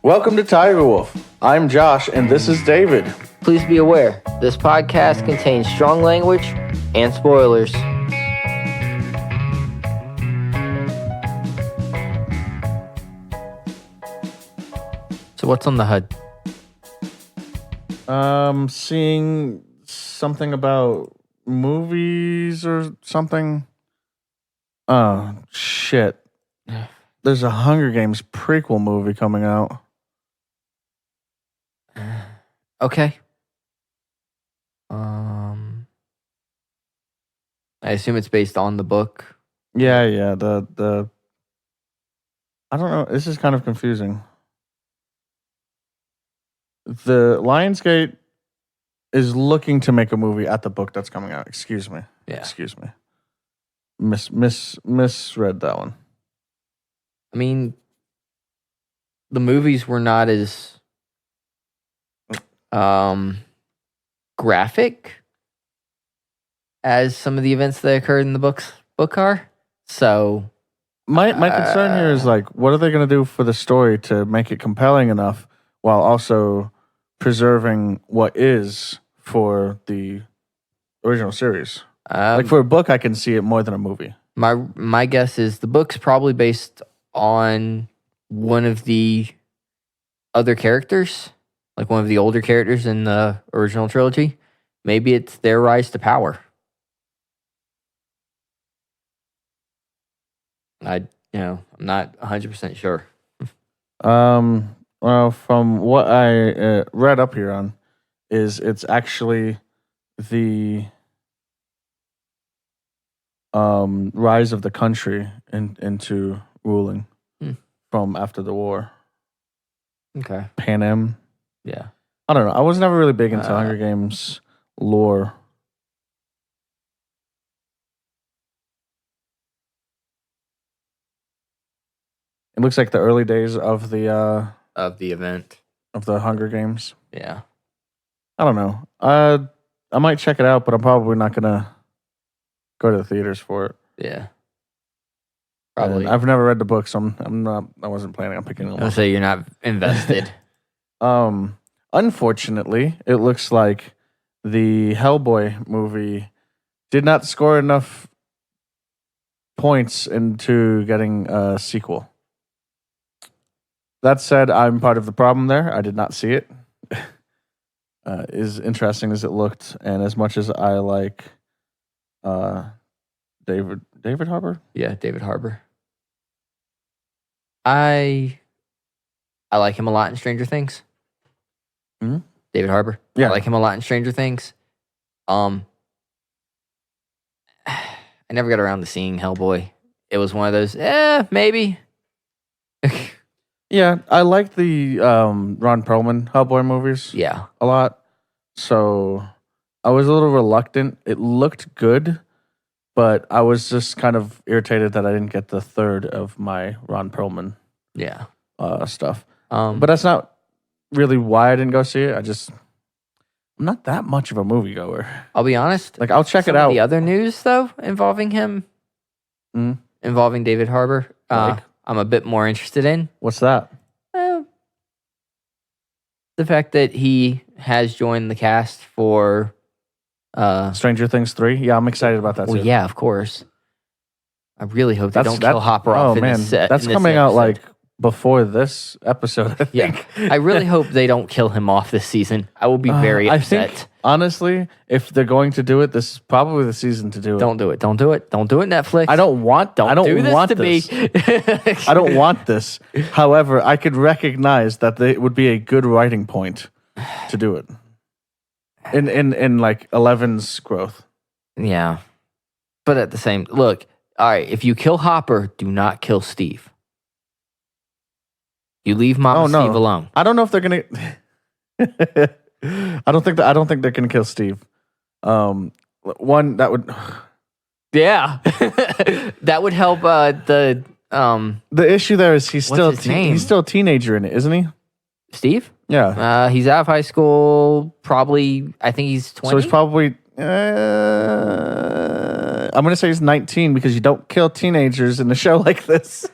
Welcome to Tiger Wolf. I'm Josh, and this is David. Please be aware, this podcast contains strong language and spoilers. So what's on the HUD? Seeing something about movies or something. Oh, shit. There's a Hunger Games prequel movie coming out. Okay. I assume it's based on the book. Yeah. The I don't know. This is kind of confusing. The Lionsgate is looking to make a movie at the book that's coming out. Excuse me. Yeah. Excuse me. Misread that one. I mean, the movies were not as graphic as some of the events that occurred in the book are. So my concern here is like, what are they going to do for the story to make it compelling enough while also preserving what is for the original series? Like for a book, I can see it more than a movie. My guess is the book's probably based on one of the other characters, like one of the older characters in the original trilogy. Maybe it's their rise to power. I'm not 100% sure. Well, from what I read up here on, it's actually the rise of the country into ruling from after the war. Okay. Pan Am. Yeah. I don't know. I was never really big into Hunger Games lore. It looks like the early days of the event of the Hunger Games. Yeah. I don't know. I might check it out, but I'm probably not gonna go to the theaters for it. Yeah. Probably. And I've never read the book, so I wasn't planning on picking them up. I'll say you're not invested. Unfortunately, it looks like the Hellboy movie did not score enough points into getting a sequel. That said, I'm part of the problem there. I did not see it. As interesting as it looked, and as much as I like David Harbour? Yeah, David Harbour. I like him a lot in Stranger Things. Mm-hmm. David Harbour. Yeah. I like him a lot in Stranger Things. I never got around to seeing Hellboy. It was one of those, maybe. Yeah, I like the Ron Perlman Hellboy movies. Yeah. A lot. So I was a little reluctant. It looked good, but I was just kind of irritated that I didn't get the third of my Ron Perlman stuff. But that's not really why I didn't go see it. I'm not that much of a moviegoer. I'll be honest. Like, I'll check it out. The other news, though, involving him, involving David Harbour, I'm a bit more interested in. What's that? The fact that he has joined the cast for Stranger Things 3? Yeah, I'm excited about that too. Well, yeah, of course. I really hope they don't kill Hopper off in this set. That's coming out like before this episode, I think. Yeah. I really hope they don't kill him off this season. I will be very upset. I think, honestly, if they're going to do it, this is probably the season to do it. Don't do it. Don't do it. Don't do it, Netflix. I don't want this me. I don't want this. However, I could recognize that it would be a good writing point to do it. In like Eleven's growth. Yeah. But at the same look, all right, if you kill Hopper, do not kill Steve. You leave Steve alone. I don't know if they're gonna I don't think they're gonna kill Steve. One that would Yeah. That would help the issue there is he's still a teenager in it, isn't he? Steve? Yeah. He's out of high school, probably, I think he's 20. So he's probably, I'm going to say he's 19 because you don't kill teenagers in a show like this.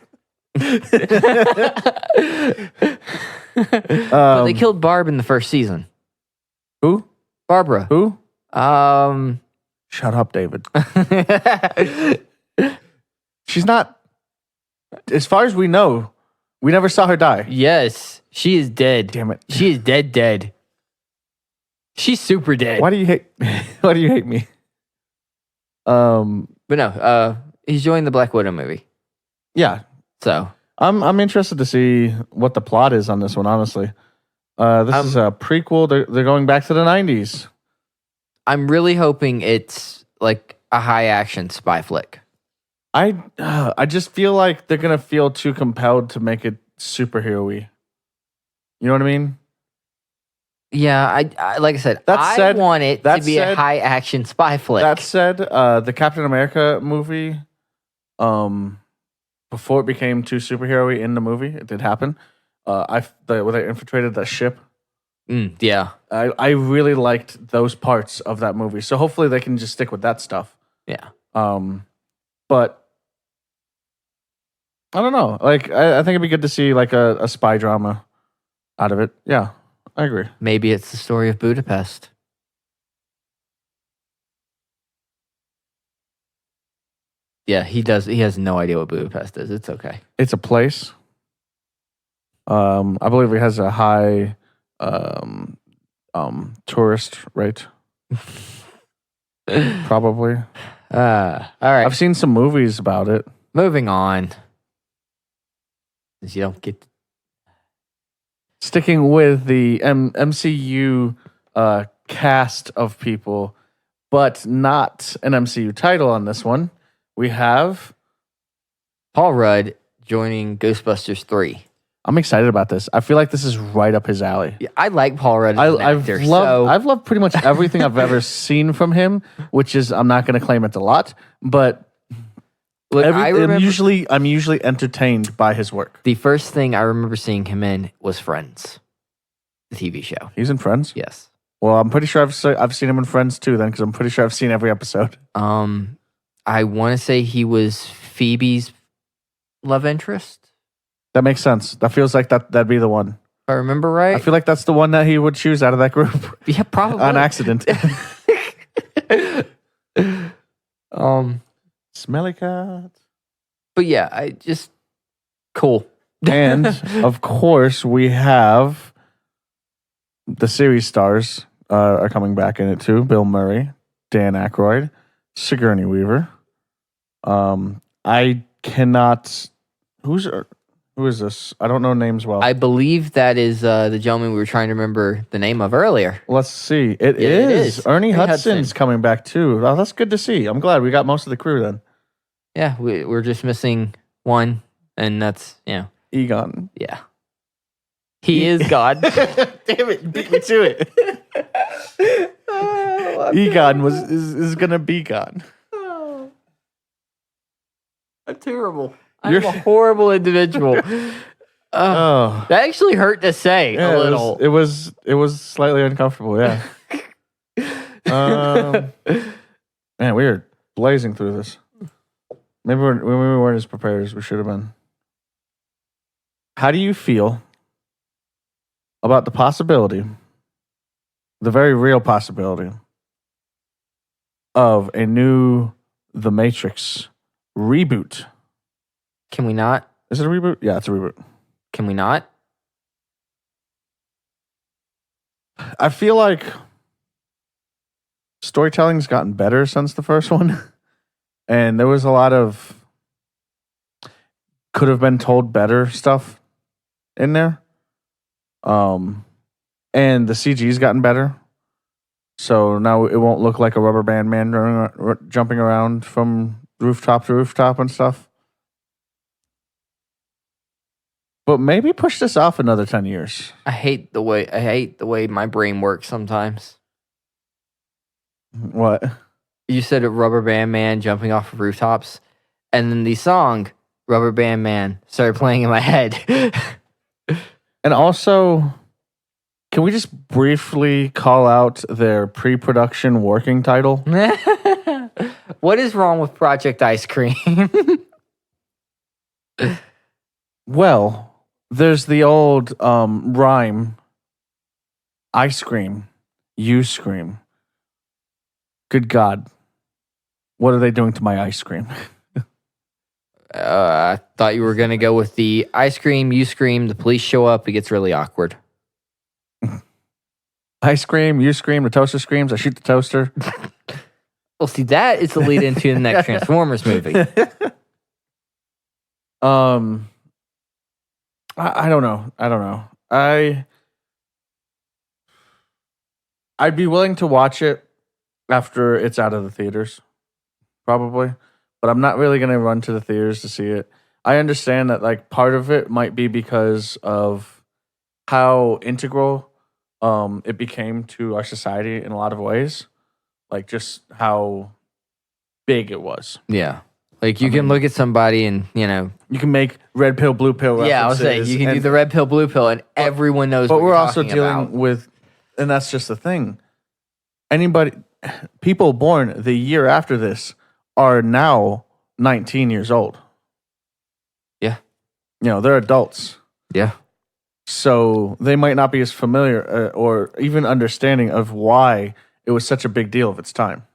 But they killed Barb in the first season. Who? Barbara. Who? Shut up, David. She's not. As far as we know, we never saw her die. Yes, she is dead. Damn it. She is dead. She's super dead. Why do you hate? Why do you hate me? But no. He's joining the Black Widow movie. Yeah. So I'm interested to see what the plot is on this one. Honestly, this is a prequel. They're going back to the 90s. I'm really hoping it's like a high action spy flick. I just feel like they're gonna feel too compelled to make it superhero-y. You know what I mean? Yeah, I like I said, I want it to be a high action spy flick. That said, the Captain America movie, before it became too superhero-y in the movie, it did happen. Where they infiltrated that ship. Yeah. I really liked those parts of that movie. So hopefully they can just stick with that stuff. Yeah. But I don't know. Like I think it'd be good to see like a spy drama out of it. Yeah, I agree. Maybe it's the story of Budapest. Yeah, he does. He has no idea what Budapest is. It's okay. It's a place. I believe it has a high tourist rate. Probably. All right. I've seen some movies about it. Moving on. You don't get sticking with the MCU cast of people, but not an MCU title on this one. We have Paul Rudd joining Ghostbusters 3. I'm excited about this. I feel like this is right up his alley. Yeah, I like Paul Rudd as an actor. I've loved pretty much everything I've ever seen from him, which is, I'm not going to claim it's a lot, but I'm usually entertained by his work. The first thing I remember seeing him in was Friends, the TV show. He's in Friends? Yes. Well, I'm pretty sure I've seen him in Friends too then, because I'm pretty sure I've seen every episode. I want to say he was Phoebe's love interest. That makes sense. That feels like that'd be the one. If I remember right. I feel like that's the one that he would choose out of that group. Yeah, probably. On accident. Smelly cat. But yeah, I just cool. And of course, we have the series stars are coming back in it too. Bill Murray, Dan Aykroyd, Sigourney Weaver. I cannot. Who is this? I don't know names well. I believe that is the gentleman we were trying to remember the name of earlier. Let's see. It is. Ernie Hudson's coming back too. Oh, that's good to see. I'm glad we got most of the crew then. Yeah, we're just missing one, and that's, Egon. Yeah. He is God. Damn it, beat me to it. Egon is going to be gone. Oh. I'm terrible. I'm a horrible individual. That actually hurt to say a little. It was slightly uncomfortable, yeah. Man, we are blazing through this. Maybe we weren't as prepared as we should have been. How do you feel about the possibility, the very real possibility, of a new The Matrix reboot? Can we not? Is it a reboot? Yeah, it's a reboot. Can we not? I feel like storytelling's gotten better since the first one. And there was a lot of could have been told better stuff in there. And the CG's gotten better. So now it won't look like a rubber band man jumping around from rooftop to rooftop and stuff. But maybe push this off another 10 years. I hate the way my brain works sometimes. What? You said a rubber band man jumping off of rooftops, and then the song Rubber Band Man started playing in my head. And also, can we just briefly call out their pre-production working title? What is wrong with Project Ice Cream? Well, There's the old rhyme, I scream, you scream. Good God. What are they doing to my ice cream? I thought you were going to go with the I scream, you scream, the police show up, it gets really awkward. I scream, you scream, the toaster screams, I shoot the toaster. Well, see, that is the lead into the next Transformers movie. I don't know. I'd be willing to watch it after it's out of the theaters, probably. But I'm not really going to run to the theaters to see it. I understand that like part of it might be because of how integral it became to our society in a lot of ways. Like just how big it was. Yeah. Like you can look at somebody and, you can make red pill, blue pill references. Yeah, I was saying, you can do the red pill, blue pill, and everyone knows what you're talking about. But we're also dealing with, and that's just the thing. People born the year after this are now 19 years old. Yeah. They're adults. Yeah. So they might not be as familiar or even understanding of why it was such a big deal of its time.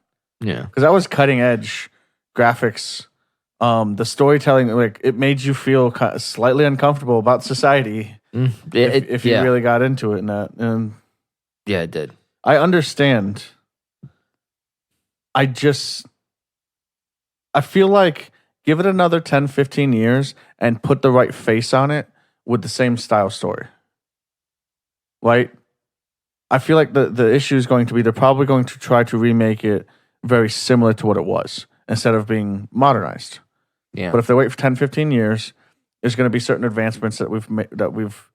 Yeah. Because that was cutting edge graphics. The storytelling, like it made you feel kind of slightly uncomfortable about society if you really got into it and that. And yeah, it did. I understand. I feel like give it another 10, 15 years and put the right face on it with the same style story. Right? I feel like the issue is going to be they're probably going to try to remake it very similar to what it was instead of being modernized. Yeah. But if they wait for 10, 15 years, there's going to be certain advancements that we've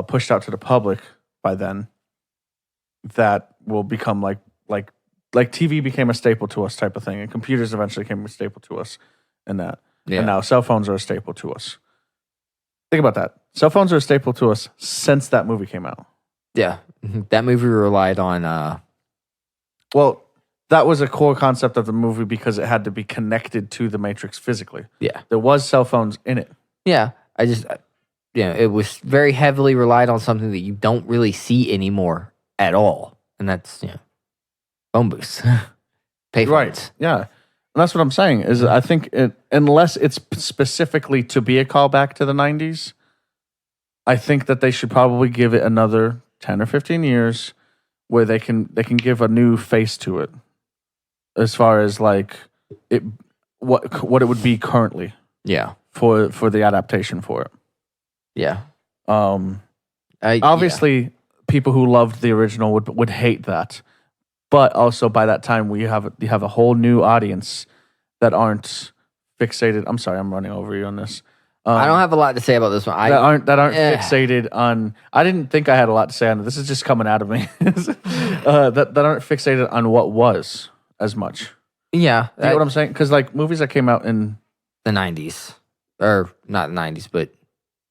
pushed out to the public by then that will become like TV became a staple to us type of thing, and computers eventually became a staple to us, and that. Yeah. And now cell phones are a staple to us. Think about that. Cell phones are a staple to us since that movie came out. Yeah. That movie relied on... Well, that was a core concept of the movie because it had to be connected to the Matrix physically. Yeah. There was cell phones in it. Yeah. It was very heavily relied on something that you don't really see anymore at all. And that's, phone booths. Payphones. Right. Yeah. And that's what I'm saying is I think unless it's specifically to be a callback to the 90s, I think that they should probably give it another 10 or 15 years where they can give a new face to it as far as like it what it would be currently. Yeah. For the adaptation for it. Yeah. Obviously people who loved the original would hate that. But also by that time you have a whole new audience that aren't fixated. I'm sorry, I'm running over you on this. I don't have a lot to say about this one. That aren't fixated on. I didn't think I had a lot to say on it. This is just coming out of me. that aren't fixated on what was as much. Yeah, you know what I'm saying? Because like movies that came out in the 90s, or not the 90s, but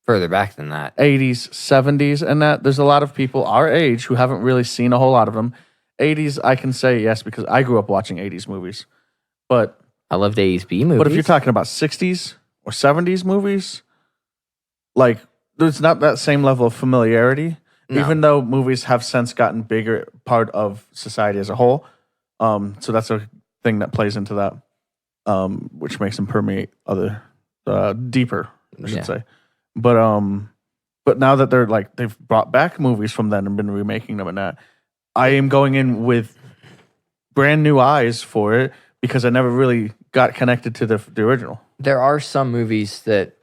further back than that, 80s, 70s, and that there's a lot of people our age who haven't really seen a whole lot of them. 80s, I can say yes because I grew up watching 80s movies, but I loved 80s B movies. But if you're talking about 60s or 70s movies, like there's not that same level of familiarity, even though movies have since gotten bigger part of society as a whole. So that's a thing that plays into that, which makes them permeate other deeper, I should say. But now that they've brought back movies from then and been remaking them and that, I am going in with brand new eyes for it because I never really got connected to the original. There are some movies that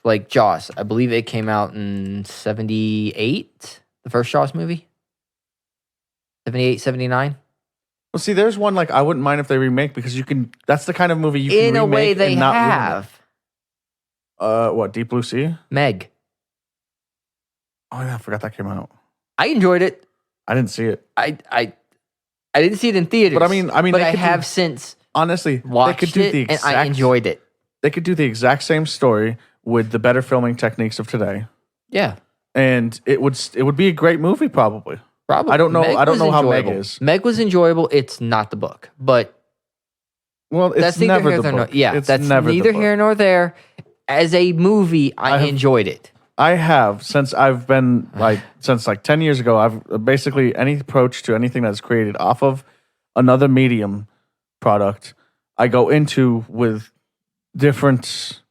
like Jaws. I believe it came out in 78, the first Jaws movie. 78, 79. Well, see, there's one like I wouldn't mind if they remake because that's the kind of movie you can remake in a way they and not have. What, Deep Blue Sea? Meg. Oh yeah, I forgot that came out. I enjoyed it. I didn't see it. I didn't see it in theaters. But I mean, but I have since honestly watched they could do it, and I enjoyed it. They could do the exact same story with the better filming techniques of today. Yeah, and it would be a great movie, probably. Probably. I don't know how Meg is. Meg was enjoyable. It's not the book, but that's neither here nor there. Yeah, that's neither here nor there. As a movie, I enjoyed it. I have since I've been since 10 years ago. I've basically any approach to anything that's created off of another medium product, I go into with different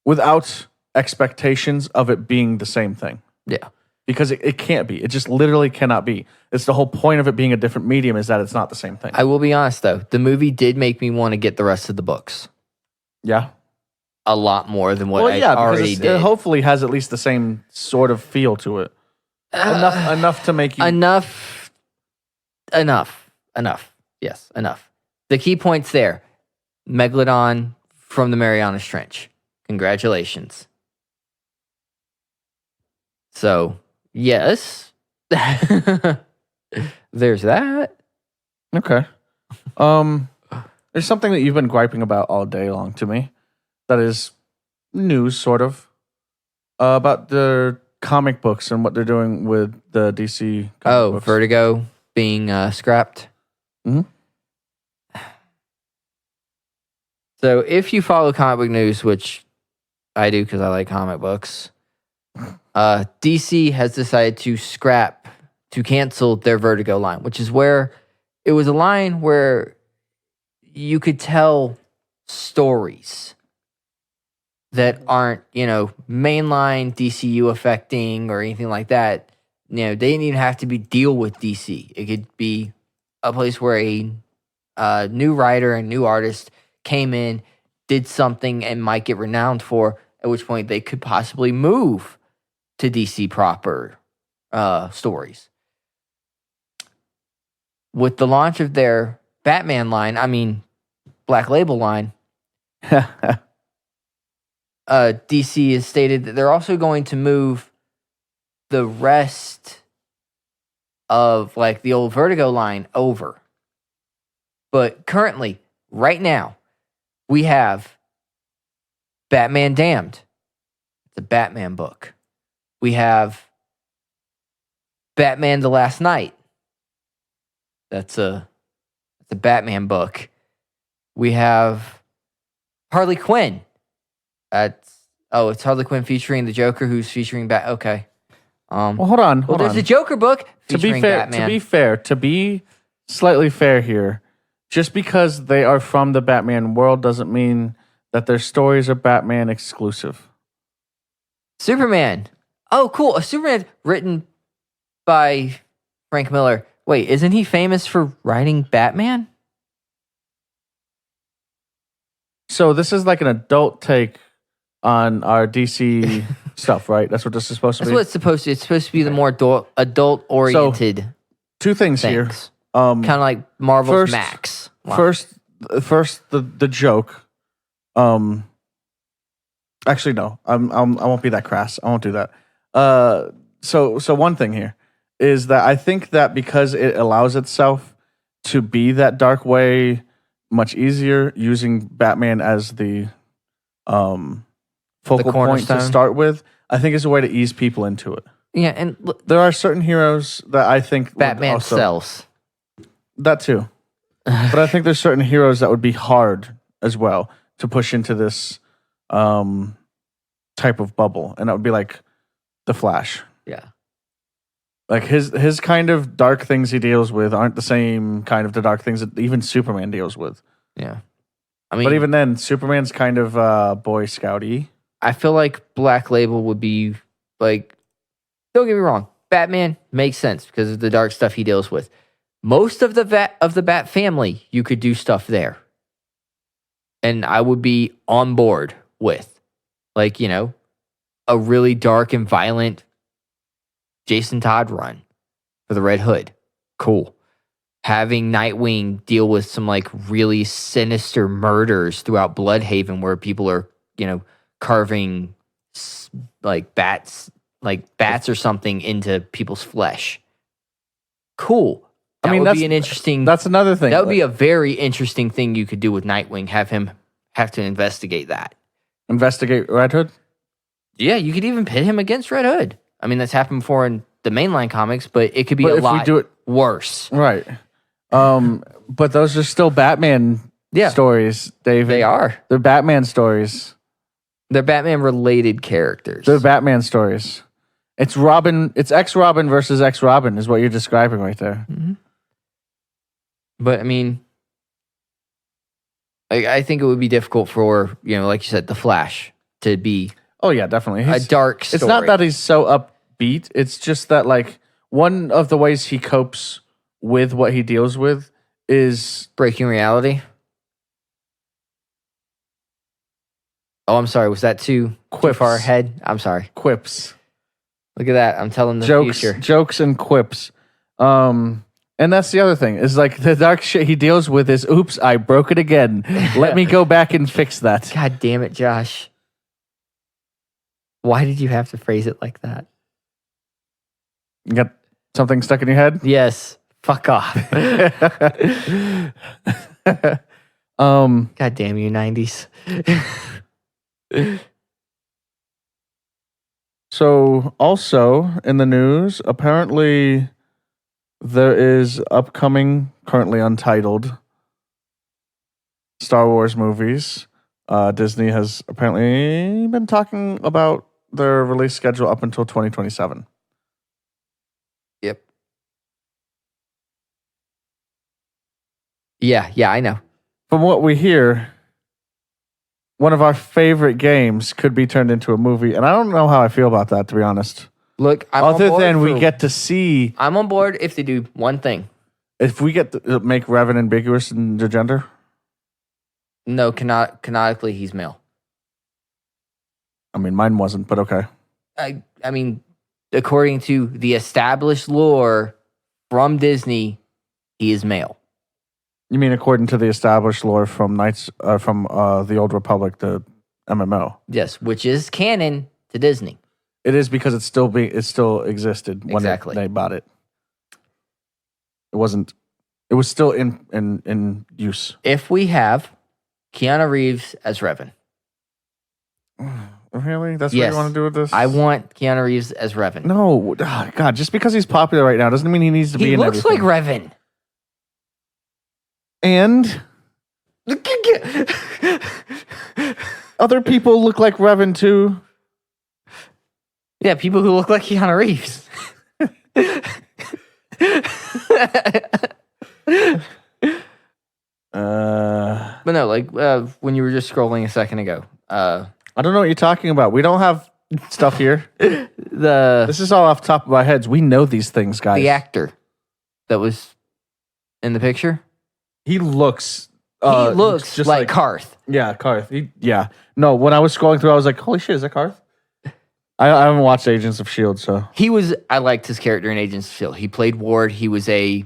without expectations of it being the same thing. Yeah. Because it can't be. It just literally cannot be. It's the whole point of it being a different medium is that it's not the same thing. I will be honest, though. The movie did make me want to get the rest of the books. Yeah. A lot more than what I already did. It hopefully has at least the same sort of feel to it. Enough to make you... Enough. Yes, enough. The key points there. Megalodon from the Marianas Trench. Congratulations. So... Yes. There's that. Okay. There's something that you've been griping about all day long to me. That is news, sort of. About the comic books and what they're doing with the DC comic books. Vertigo being scrapped. Mm-hmm. So if you follow comic book news, which I do because I like comic books... DC has decided to cancel their Vertigo line, which is where it was a line where you could tell stories that aren't, mainline DCU affecting or anything like that. They didn't even have to deal with DC. It could be a place where a new writer and new artist came in, did something and might get renowned for, at which point they could possibly move to DC proper stories. With the launch of their Batman line, Black Label line, DC has stated that they're also going to move the rest of the old Vertigo line over. But currently, right now, we have Batman Damned. It's a Batman book. We have Batman the Last Night. That's a Batman book. We have Harley Quinn. It's Harley Quinn featuring the Joker, who's featuring Okay. Hold on. There's a Joker book featuring Batman. To be slightly fair here, just because they are from the Batman world doesn't mean that their stories are Batman exclusive. Superman. Oh, cool. A Superman written by Frank Miller. Wait, isn't he famous for writing Batman? So this is like an adult take on our DC stuff, right? That's what this is supposed to be? That's what it's supposed to be. It's supposed to be the more adult-oriented two things here. Kind of like Marvel's Max. Wow. First, the joke. Actually, no. I won't be that crass. I won't do that. So one thing here is that I think that because it allows itself to be that dark way much easier, using Batman as the focal point to start with, I think is a way to ease people into it. Yeah, and there are certain heroes that I think Batman sells. That too. But I think there's certain heroes that would be hard as well to push into this type of bubble, and that would be like the Flash. Yeah. Like his kind of dark things he deals with aren't the same kind of the dark things that even Superman deals with. Yeah. But even then, Superman's kind of Boy Scout-y. I feel like Black Label would be like, don't get me wrong, Batman makes sense because of the dark stuff he deals with. Most of the Bat family, you could do stuff there. And I would be on board with, a really dark and violent Jason Todd run for the Red Hood. Cool. Having Nightwing deal with some really sinister murders throughout Bloodhaven where people are, carving bats or something into people's flesh. Cool. That would be an interesting... That's another thing. That would be a very interesting thing you could do with Nightwing. Have him have to investigate that. Investigate Red Hood? Yeah, you could even pit him against Red Hood. That's happened before in the mainline comics, but it could be a lot worse. Right. But those are still Batman stories, David. They are. They're Batman stories. They're Batman-related characters. They're Batman stories. It's Robin. It's ex-Robin versus ex-Robin is what you're describing right there. Mm-hmm. But, I mean, I think it would be difficult for, like you said, The Flash to be... Oh, yeah, definitely. A dark story. It's not that he's so upbeat. It's just that, like, one of the ways he copes with what he deals with is... breaking reality. Oh, I'm sorry. Was that too far ahead? I'm sorry. Quips. Look at that. I'm telling the future. Jokes and quips. And that's the other thing. Is like the dark shit he deals with is, oops, I broke it again. Let me go back and fix that. God damn it, Josh. Why did you have to phrase it like that? You got something stuck in your head? Yes. Fuck off. God damn you, 90s. So, also in the news, apparently there is upcoming, currently untitled Star Wars movies. Disney has apparently been talking about their release schedule up until 2027. Yep. Yeah, I know. From what we hear, one of our favorite games could be turned into a movie, and I don't know how I feel about that, to be honest. Look, other than we get to see... I'm on board if they do one thing. If we get to make Revan ambiguous in the gender? No, canonically, he's male. I mean, mine wasn't, but okay. I mean, according to the established lore from Disney, he is male. You mean according to the established lore from the Old Republic, the MMO? Yes, which is canon to Disney. It is because it still existed when they bought it. It wasn't. It was still in use. If we have Keanu Reeves as Revan. Really? That's what you want to do with this? I want Keanu Reeves as Revan. No. Oh, God, just because he's popular right now doesn't mean he needs to be in everything. He looks like Revan. And other people look like Revan too. Yeah, people who look like Keanu Reeves. But no, like when you were just scrolling a second ago. I don't know what you're talking about. We don't have stuff here. This is all off the top of our heads. We know these things, guys. The actor that was in the picture. He looks just like Karth. Yeah, Karth. No, when I was scrolling through, I was like, holy shit, is that Karth? I haven't watched Agents of S.H.I.E.L.D., so. I liked his character in Agents of S.H.I.E.L.D. He played Ward. He was a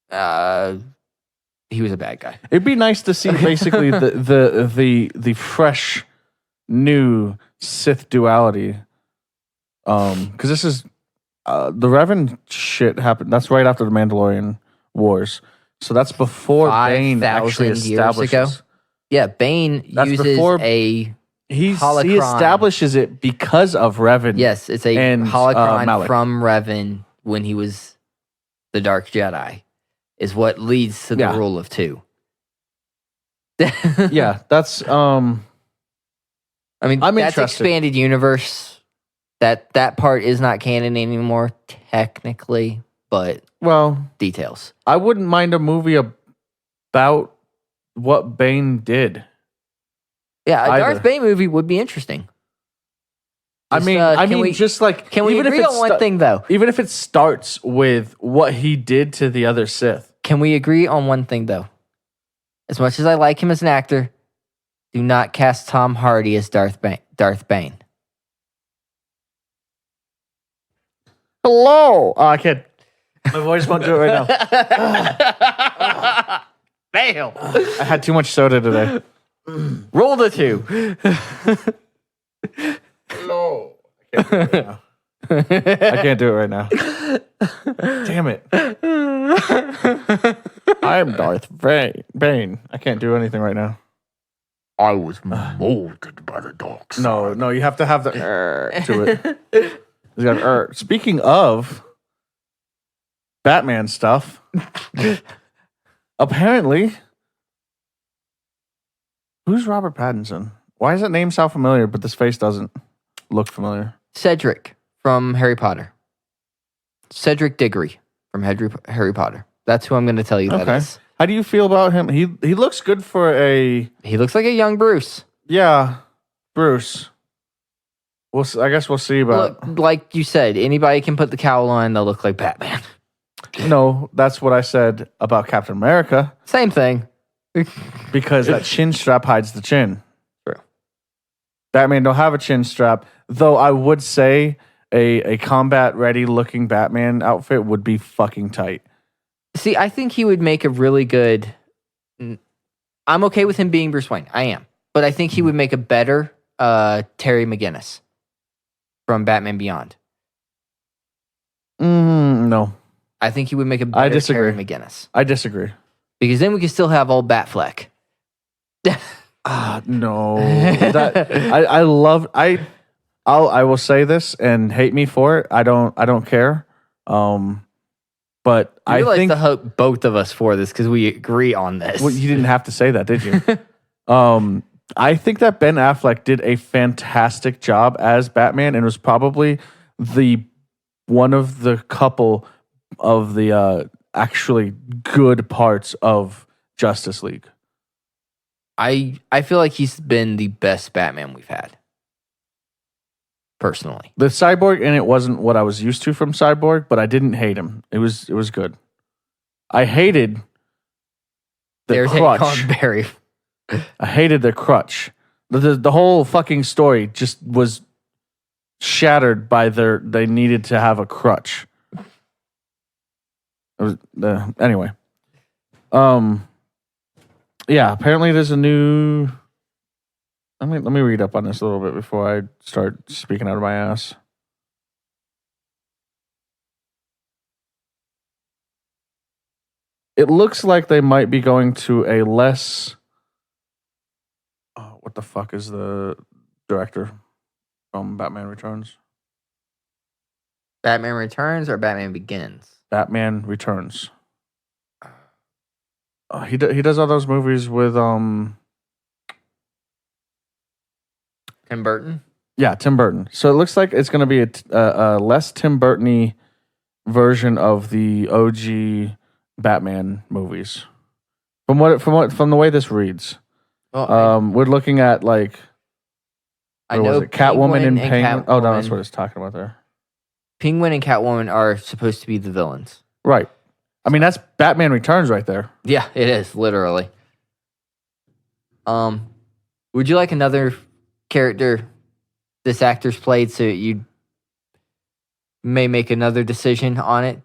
bad guy. It'd be nice to see basically the fresh, new Sith duality. Because this is, the Revan shit happened. That's right after the Mandalorian Wars. So that's before Bane actually establishes. Ago. Yeah, Bane uses a holocron. He establishes it because of Revan. Yes, it's a holocron from Revan when he was the Dark Jedi, is what leads to the rule of two. Yeah, that's. I mean, I'm that's interested. Expanded universe. That part is not canon anymore, technically, but. Well, details. I wouldn't mind a movie about what Bane did. Yeah, a Darth Bane movie would be interesting. Just, can we agree on one thing though? Even if it starts with what he did to the other Sith. Can we agree on one thing though? As much as I like him as an actor, do not cast Tom Hardy as Darth Bane. Hello. Oh, I can't. My voice won't do it right now. Fail. I had too much soda today. Roll the 2. No. I can't do it right now. Damn it. I am Darth Bane. I can't do anything right now. I was molded by the dark side. No, you have to have the to it. Speaking of Batman stuff, apparently, who's Robert Pattinson? Why does that name sound familiar, but this face doesn't look familiar? Cedric from Harry Potter. Cedric Diggory from Harry Potter. That's who I'm going to tell you that is. How do you feel about him? He looks good for a... He looks like a young Bruce. Yeah, Bruce. I guess we'll see about... Look, like you said, anybody can put the cowl on, they'll look like Batman. No, that's what I said about Captain America. Same thing. Because that chin strap hides the chin. True. Batman don't have a chin strap, though I would say a combat-ready looking Batman outfit would be fucking tight. See, I think he would make a really good... I'm okay with him being Bruce Wayne. I am. But I think he would make a better Terry McGinnis from Batman Beyond. No. I think he would make a better Terry McGinnis. I disagree. Because then we could still have old Batfleck. No. I will say this and hate me for it. I don't care. But I think to hope both of us for this because we agree on this. Well, you didn't have to say that, did you? I think that Ben Affleck did a fantastic job as Batman and was probably one of the couple of the actually good parts of Justice League. I feel like he's been the best Batman we've had. Personally. The Cyborg in it wasn't what I was used to from Cyborg, but I didn't hate him. It was good. I hated the crutch. Barry. I hated the crutch. The whole fucking story just was shattered by they needed to have a crutch. It was anyway. Yeah, apparently there's a new... Let me read up on this a little bit before I start speaking out of my ass. It looks like they might be going to a less... what the fuck is the director from Batman Returns? Batman Returns or Batman Begins? Batman Returns. He does all those movies with... Tim Burton? Yeah, Tim Burton. So it looks like it's going to be a less Tim Burton-y version of the OG Batman movies. From the way this reads. Well, we're looking at like I know Catwoman and Penguin. Oh no, that's what it's talking about there. Penguin and Catwoman are supposed to be the villains. Right. I mean that's Batman Returns right there. Yeah, it is, literally. Would you like another character this actor's played so you may make another decision on it?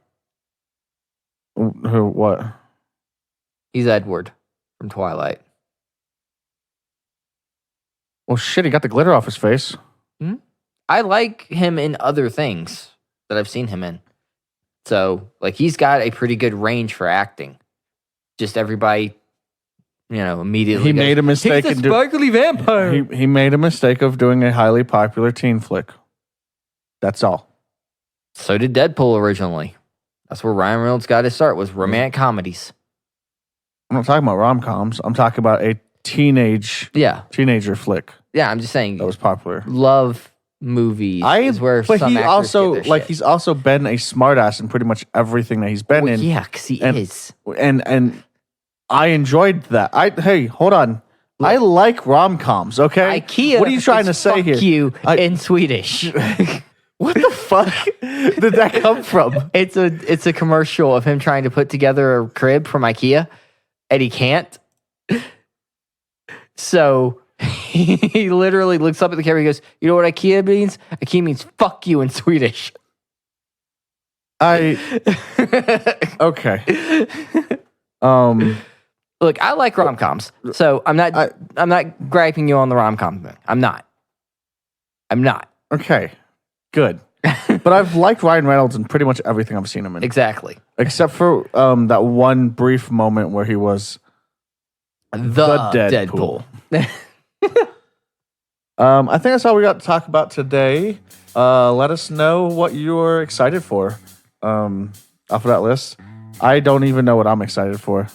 Who? What? He's Edward from Twilight. Well, shit, he got the glitter off his face. Mm-hmm. I like him in other things that I've seen him in. So, like, he's got a pretty good range for acting. Just everybody... immediately. He made a mistake. He's a sparkly vampire. He made a mistake of doing a highly popular teen flick. That's all. So did Deadpool originally. That's where Ryan Reynolds got his start, was romantic comedies. I'm not talking about rom-coms. I'm talking about a teenager flick. Yeah, I'm just saying that was popular. Love movies is where but some he actors also get their shit. he's also been a smartass in pretty much everything that he's been in. Yeah, because he is. And I enjoyed that. Hey, hold on. Look, I like rom-coms, okay? IKEA. What are you trying to say here? You in Swedish. What the fuck did that come from? It's a commercial of him trying to put together a crib from IKEA, and he can't. So he literally looks up at the camera and goes, "You know what IKEA means? IKEA means fuck you in Swedish." Okay. Look, I like rom-coms, so I'm not griping you on the rom-com thing. I'm not. Okay, good. But I've liked Ryan Reynolds in pretty much everything I've seen him in. Exactly. Except for that one brief moment where he was the Deadpool. I think that's all we got to talk about today. Let us know what you're excited for off of that list. I don't even know what I'm excited for.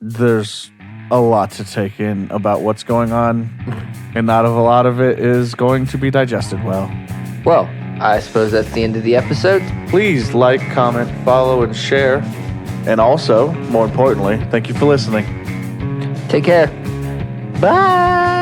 There's a lot to take in about what's going on, and not a lot of it is going to be digested well. Well, I suppose that's the end of the episode. Please like, comment, follow, and share. And also, more importantly, thank you for listening. Take care. Bye.